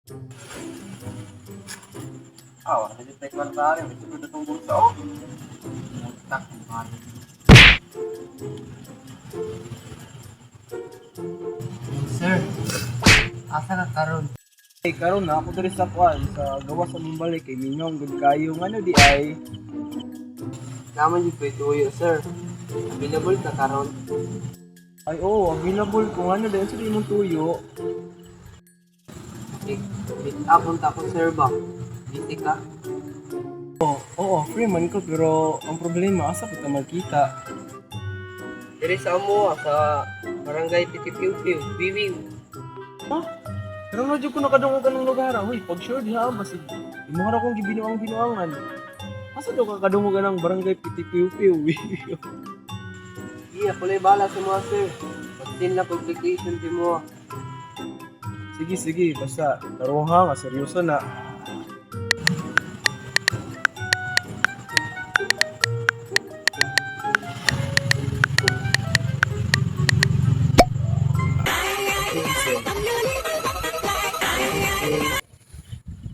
Nag-detect man sa akin. Ito na itong bulsa. Oh! Tak, man. Sir, asa ka karon? Karon na ako diri sa kwan sa gawas sa Mimbalik kay Minyong gud kayo ano di ay. Naman yung tuyo, sir. Available ka karon? Ay oo, available kung ano dahil sa imong tuyo. Meet up unta ko, sir ba? Busy ka? Oo, free man ko pero ang problema asa kita magkita. Diri sa amo, sa barangay Titipiw-Piw, Biwiw. Ha? Pero nga ko nakadungog ka ng lugar. Hoy, pag sure diha basig. Imo ra kong gibinuang-binuangan. Asa daw ka kadungog ng barangay Pitipiw-Piw? Iya, kulay bala sa mga, sir. Pagsin na publication di mo. Sige, basta taruha nga seryoso na.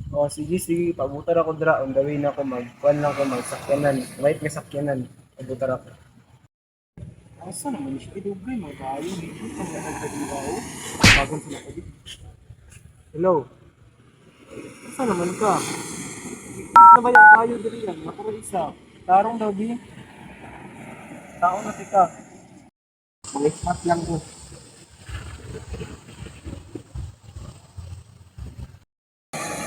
Oh, sige, pabutar ako dra, on the way na ako magkuan lang ko magsakyanan. Right nga sakyanan, pabutar ako. Asa naman siya idugay magayo dito sa nagkadiwao. Bagong sila ko dito. Hello. Asa naman ka? Na ba yung tayo diri yan? Nakara isa. Tarong daw di. Tao na tika. Mag-smart lang ko.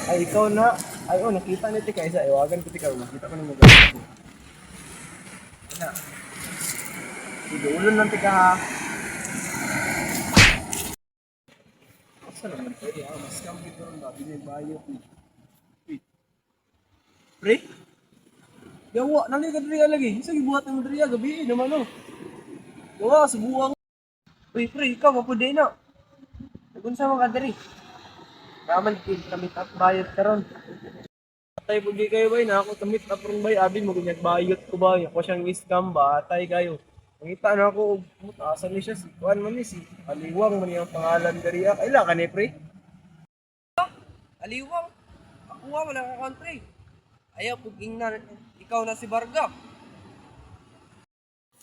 Ay, ikaw na. Ay, oh, nakita ni tika isa. Iwagan ko tika. Nakita ko na magaling. Ano? Sige, ulon lang tika ha. Asa naman kayo? Mas kami ito rin ba? Binibayo. Pre? Yawa, nang ka diri lagi. Isa gibuhat ng diri gabi naman no. Yawa, subuang. Uy, pre, ikaw mo pud na. Unsa man ka diri? Raman kid kami tap bayad karon. Atay pud kayo bay na ako tamit aprong bay abi mo gunyag bayad ko ba? Ako siyang scam ba? Atay kayo. Mangita na ako asa ni siya si kuan man ni si Aliwang man yung pangalan diri. Kaila ka ni pre? Aliwang, ako nga wala ka country. Ayaw puging na, ikaw na si Barga.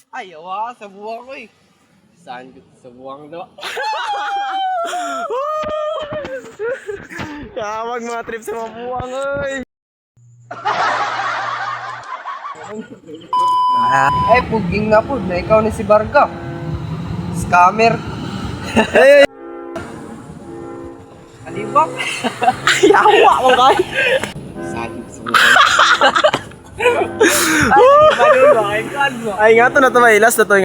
Ayaw sa buwang ko eh. Saan sa buwang daw? Kawag mga trip sa mabuwang oy. Ay, puging na po na ikaw ni si Barga. Scammer. Hey, Aliwang. yawa mo kay. Sagip sa buwang. Ay, Ay nga to na to may last na to.